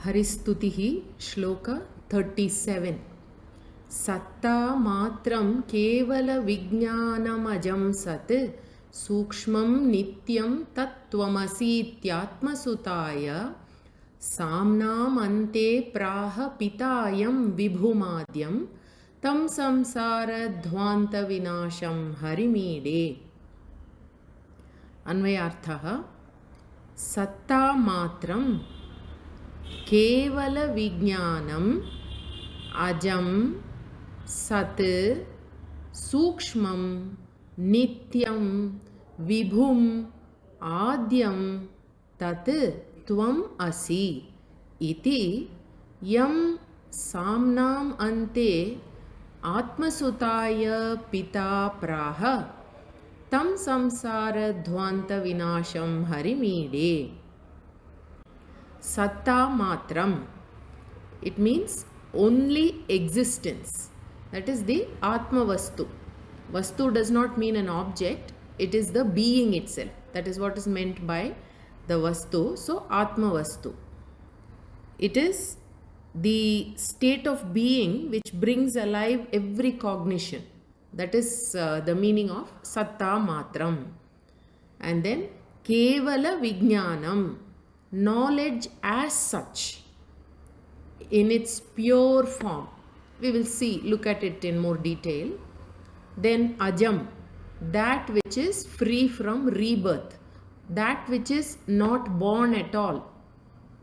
Haristuti Shloka 37. Satta matram kevala vijnanamajam sat sukshmam nityam tattvamasityatmasutaya samnam ante praha pitayam vibhumadyam tam samsara dhvanta vinasham harimide. Anvayarthaha satta matram kevala vijnanam ajam sat sukshmam nityam vibhum adyam tat tvam asi iti yam samnam ante atmasutaya pita praha tam samsara dhvanta vinasham harimide. Satta matram, it means only existence. That is the Atma Vastu. Vastu does not mean an object, it is the being itself. That is what is meant by the Vastu. So, Atma Vastu. It is the state of being which brings alive every cognition. That is the meaning of Satta Matram. And then Kevala Vijnanam, knowledge as such, in its pure form. We will see, look at it in more detail. Then Ajam, that which is free from rebirth, that which is not born at all,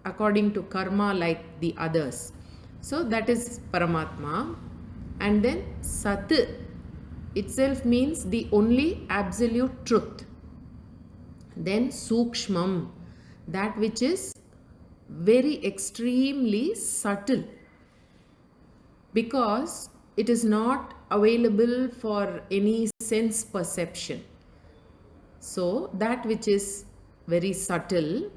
according to karma like the others. So that is Paramatma. And then Sat itself means the only absolute truth. Then Sukshmam, that which is very extremely subtle, because it is not available for any sense perception. So that which is very subtle.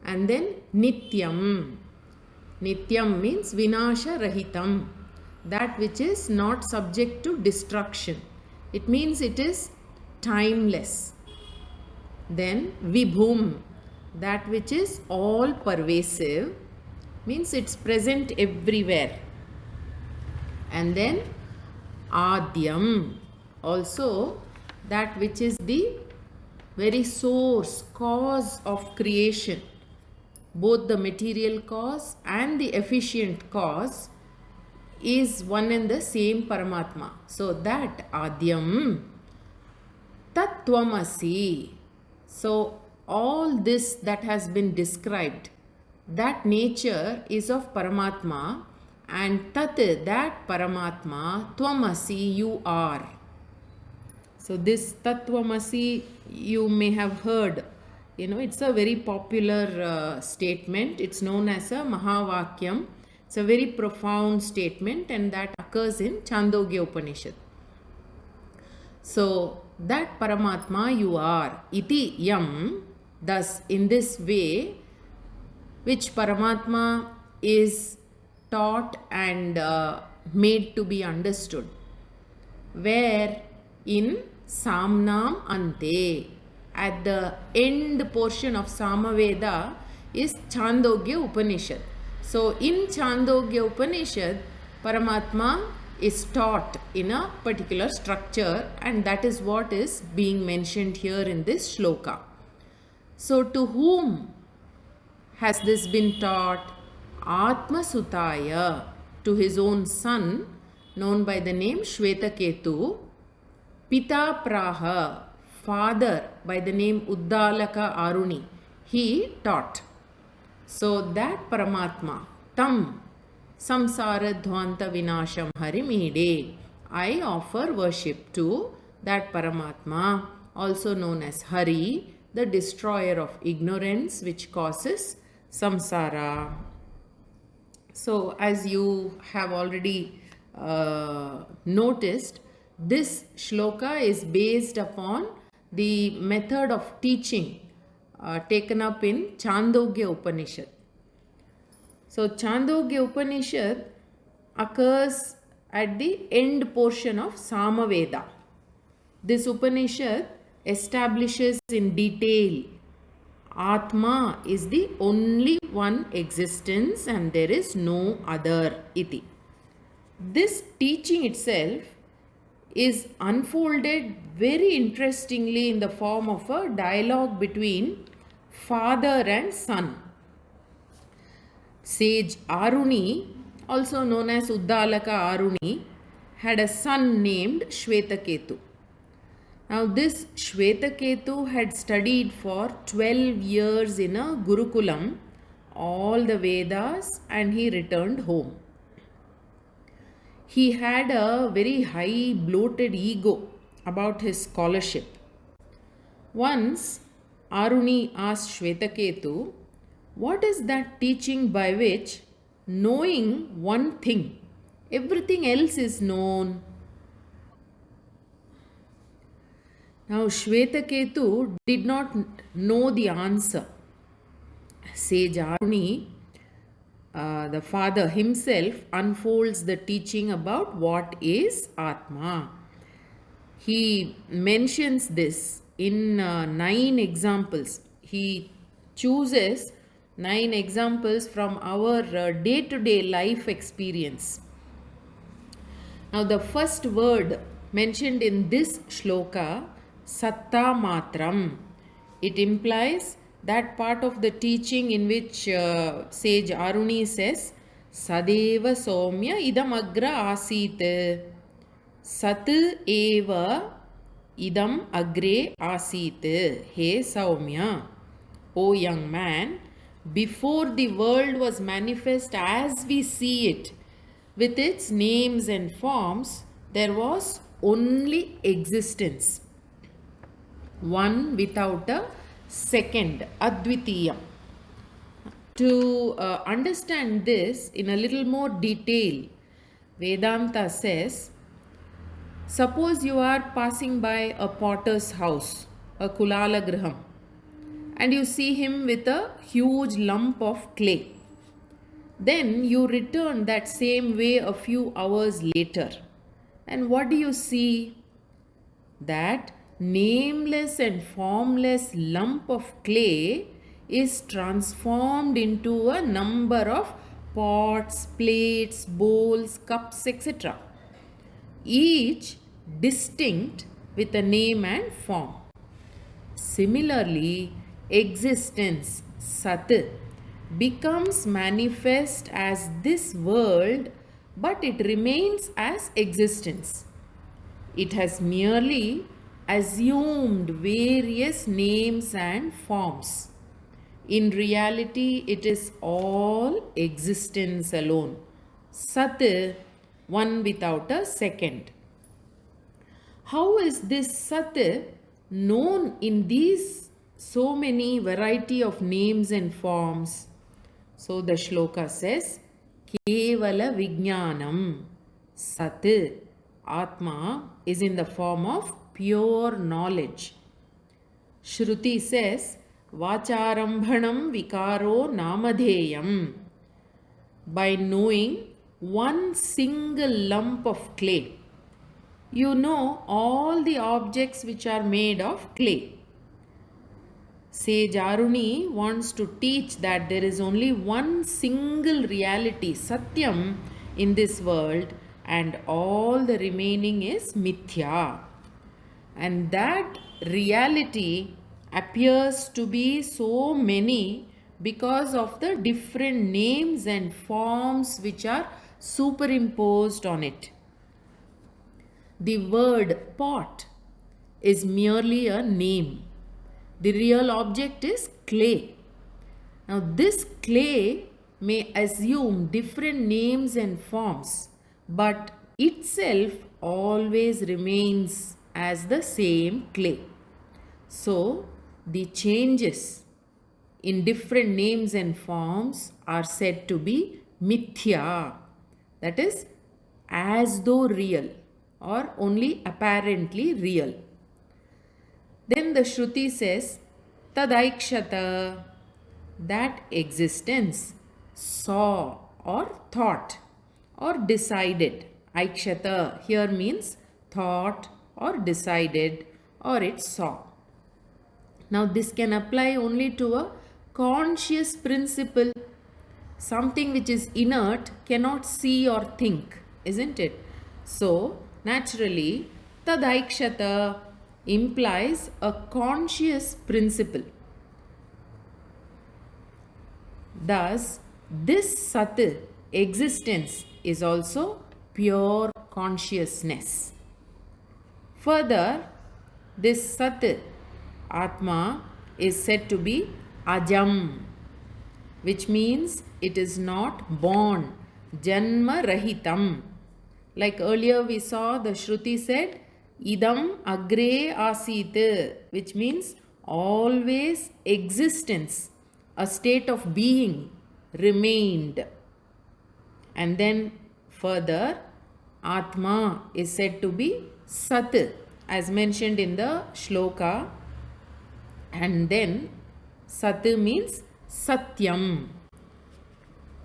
And then Nityam. Nityam means Vinasha Rahitam, that which is not subject to destruction. It means it is timeless. Then Vibhum, that which is all pervasive, means it's present everywhere. And then Adyam, also that which is the very source, cause of creation. Both the material cause and the efficient cause is one and the same Paramatma. So that Adyam Tattvamasi. So all this that has been described, that nature is of Paramatma, and Tat, that Paramatma, Tvamasi, you are. So this Tattvamasi you may have heard, it's a very popular statement. It's known as a Mahavakyam. It's a very profound statement, and that occurs in Chandogya Upanishad. So that Paramatma you are, iti yam. Thus, in this way, which Paramatma is taught and made to be understood, where in Samnam Ante, at the end portion of Samaveda, is Chandogya Upanishad. So, in Chandogya Upanishad, Paramatma is taught in a particular structure, and that is what is being mentioned here in this shloka. So, to whom has this been taught? Atma Sutaya, to his own son, known by the name Shvetaketu. Pita Praha, father, by the name Uddalaka Aruni, he taught. So, that Paramatma, Tam Samsara Dhvanta Vinasham Harimide, I offer worship to that Paramatma, also known as Hari, the destroyer of ignorance which causes samsara. So, as you have already noticed, this shloka is based upon the method of teaching taken up in Chandogya Upanishad. So, Chandogya Upanishad occurs at the end portion of Samaveda. This Upanishad establishes in detail Atma is the only one existence and there is no other iti. This teaching itself is unfolded very interestingly in the form of a dialogue between father and son. Sage Aruni, also known as Uddalaka Aruni, had a son named Shvetaketu. Now, this Shvetaketu had studied for 12 years in a Gurukulam, all the Vedas, and he returned home. He had a very high bloated ego about his scholarship. Once, Aruni asked Shvetaketu, what is that teaching by which, knowing one thing, everything else is known? Now, Shvetaketu did not know the answer. Sage Aruni, the father himself, unfolds the teaching about what is Atma. He mentions this in 9 examples. He chooses 9 examples from our day-to-day life experience. Now, the first word mentioned in this shloka, satta matram, it implies that part of the teaching in which sage Aruni says, Sadeva Somya idam agra asit. Sat eva idam agre asit. He Saumya, O young man, before the world was manifest as we see it, with its names and forms, there was only existence. One without a second, Advitiyam. To understand this in a little more detail, Vedanta says, suppose you are passing by a potter's house, a Kulala Graham, and you see him with a huge lump of clay. Then you return that same way a few hours later. And what do you see? That nameless and formless lump of clay is transformed into a number of pots, plates, bowls, cups, etc. Each distinct with a name and form. Similarly, existence, Sat, becomes manifest as this world, but it remains as existence. It has merely assumed various names and forms. In reality, it is all existence alone. Sat, one without a second. How is this Sat known in these so many variety of names and forms? So the shloka says, Kevala Vijnanam. Sat, Atma, is in the form of pure knowledge. Shruti says, Vacharambhanam vikaro namadheyam. By knowing one single lump of clay, you know all the objects which are made of clay. Sage Aruni wants to teach that there is only one single reality, Satyam, in this world, and all the remaining is Mithya. And that reality appears to be so many because of the different names and forms which are superimposed on it. The word pot is merely a name. The real object is clay. Now, this clay may assume different names and forms, but itself always remains as the same clay. So, the changes in different names and forms are said to be mithya, that is, as though real or only apparently real. Then the Shruti says, Tadaikshata, that existence, saw or thought or decided. Aikshata here means thought or decided or it saw. Now this can apply only to a conscious principle. Something which is inert cannot see or think, isn't it? So naturally, tadaikshata implies a conscious principle. Thus, this sat existence is also pure consciousness. Further, this sat atma is said to be ajam, which means it is not born, janma rahitam. Like earlier we saw, the Shruti said idam agre asit, which means always existence, a state of being remained. And then further, atma is said to be sat, as mentioned in the shloka. And then sat means satyam.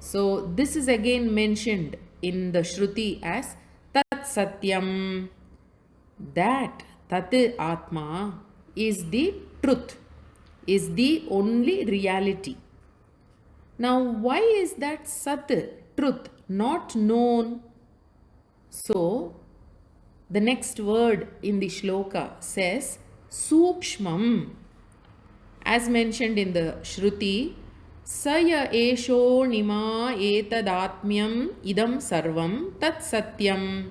So this is again mentioned in the Shruti as tat satyam. That tat atma is the truth, is the only reality. Now why is that sat, truth, not known? So the next word in the shloka says sukshmam. As mentioned in the Shruti, saya esho nima etadatmyam idam sarvam tat satyam.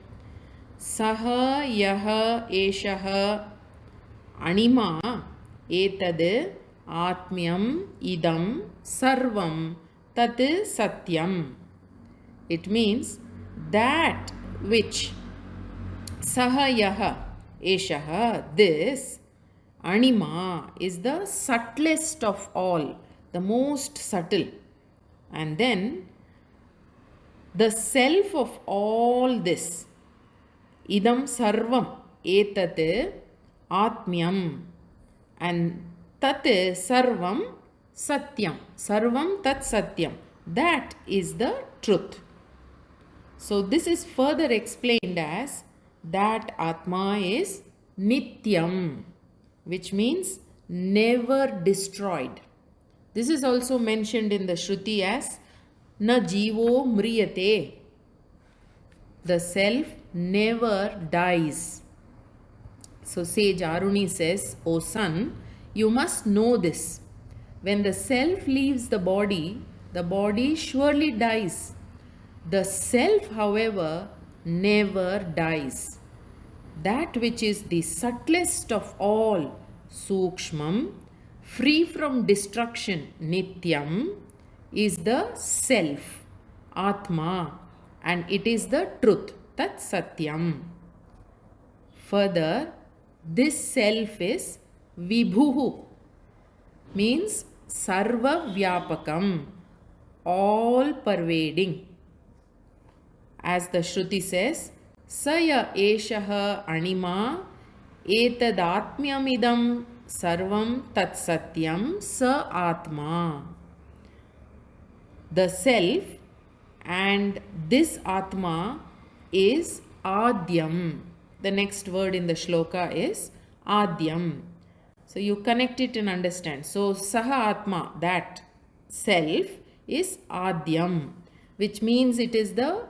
Saha yaha eshaha anima etad atmyam idam sarvam tat satyam. It means that which saha yaha eshaha, this anima is the subtlest of all, the most subtle. And then the self of all this, idam sarvam etat atmyam, and tat sarvam satyam, sarvam tat satyam, that is the truth. So this is further explained as that atma is nityam, which means never destroyed. This is also mentioned in the Shruti as na jivo mriyate. The self never dies. So sage Aruni says, O son, you must know this. When the self leaves the body surely dies. The self, however, never dies. That which is the subtlest of all, sukshmam, free from destruction, nityam, is the self, atma, and it is the truth, tat satyam. Further, this self is vibhuhu, means sarva vyapakam, all pervading. As the Shruti says, saya eshaha anima etadatmyamidam sarvam tat satyam sa atma. The self and this atma is adyam. The next word in the shloka is adyam. So you connect it and understand. So saha atma, that self, is adyam, which means it is the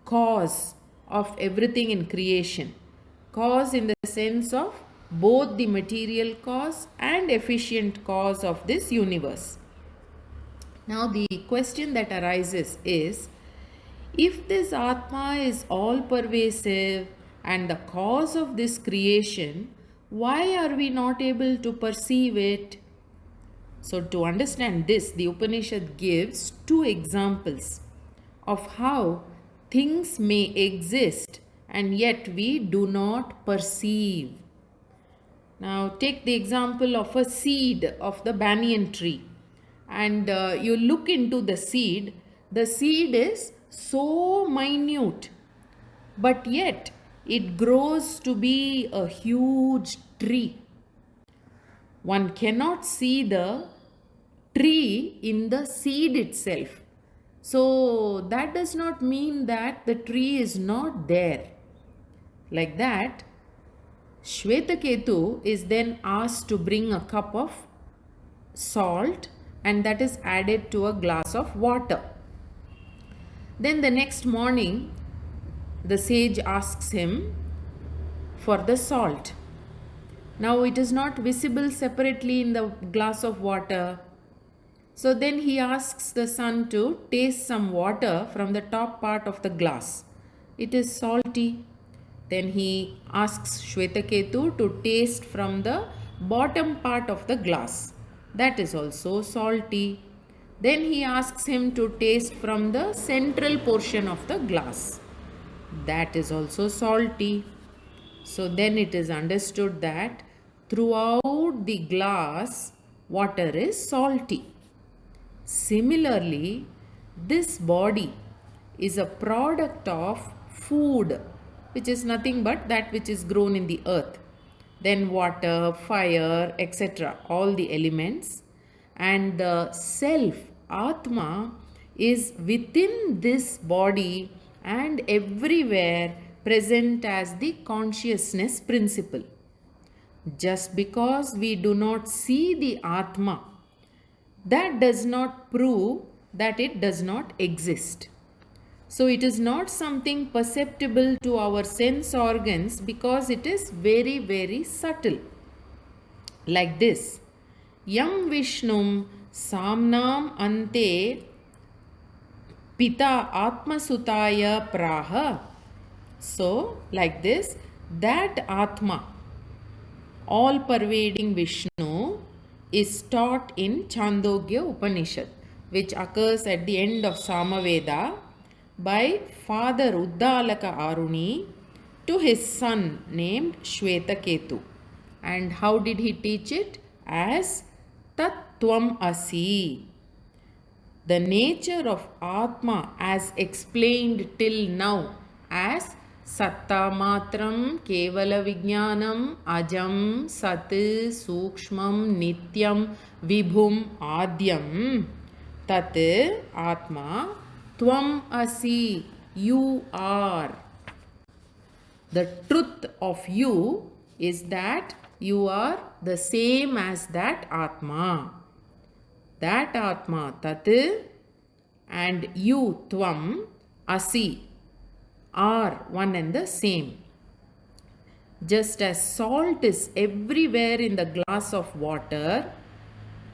cause of everything in creation. Cause in the sense of both the material cause and efficient cause of this universe. Now the question that arises is, if this Atma is all pervasive and the cause of this creation, why are we not able to perceive it? So to understand this, the Upanishad gives two examples of how things may exist and yet we do not perceive. Now take the example of a seed of the banyan tree, and you look into the seed is so minute, but yet it grows to be a huge tree. One cannot see the tree in the seed itself. So that does not mean that the tree is not there. Like that, Shvetaketu is then asked to bring a cup of salt, and that is added to a glass of water. Then the next morning, the sage asks him for the salt. Now it is not visible separately in the glass of water. So then he asks the son to taste some water from the top part of the glass. It is salty. Then he asks Shvetaketu to taste from the bottom part of the glass. That is also salty. Then he asks him to taste from the central portion of the glass. That is also salty. So then it is understood that throughout the glass, water is salty. Similarly, this body is a product of food, which is nothing but that which is grown in the earth. Then water, fire, etc. all the elements. And the self, Atma, is within this body and everywhere present as the consciousness principle. Just because we do not see the Atma, that does not prove that it does not exist. So it is not something perceptible to our sense organs because it is very, very subtle. Like this. Yam Vishnum Samnam Ante Pita Atmasutaya Praha. So, like this, that Atma, all pervading Vishnu, is taught in Chandogya Upanishad, which occurs at the end of Samaveda by Father Uddalaka Aruni to his son named Shvetaketu. And how did he teach it? As Tat Tvam Asi. The nature of Atma as explained till now as Satta Matram Kevala Vijnanam Ajam Sat Sukshmam Nityam Vibhum Adyam. Tat Atma Tvam Asi. You are. The truth of you is that you are the same as that Atma. That Atma, Tat, and you, Tvam, Asi, are one and the same. Just as salt is everywhere in the glass of water,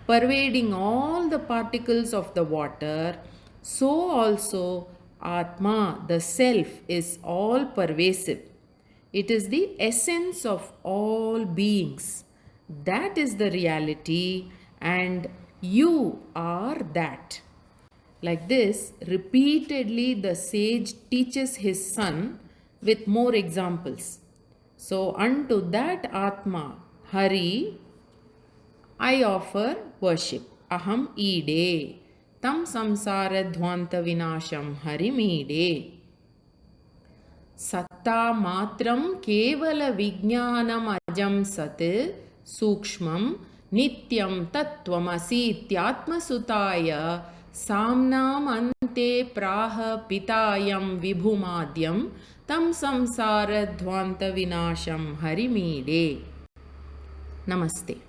pervading all the particles of the water, so also Atma, the self, is all pervasive. It is the essence of all beings. That is the reality, and you are that. Like this, repeatedly the sage teaches his son with more examples. So unto that Atma, Hari, I offer worship. Aham ide. Tam samsara dhvanta vinasham harimide. Satta matram kevala vijnanam ajam sat sukshmam nityam tatvamasi tyatma sutaya samnam ante praha pitayam vibhumadyam tam samsara dhvanta vinasham harimide. Namaste.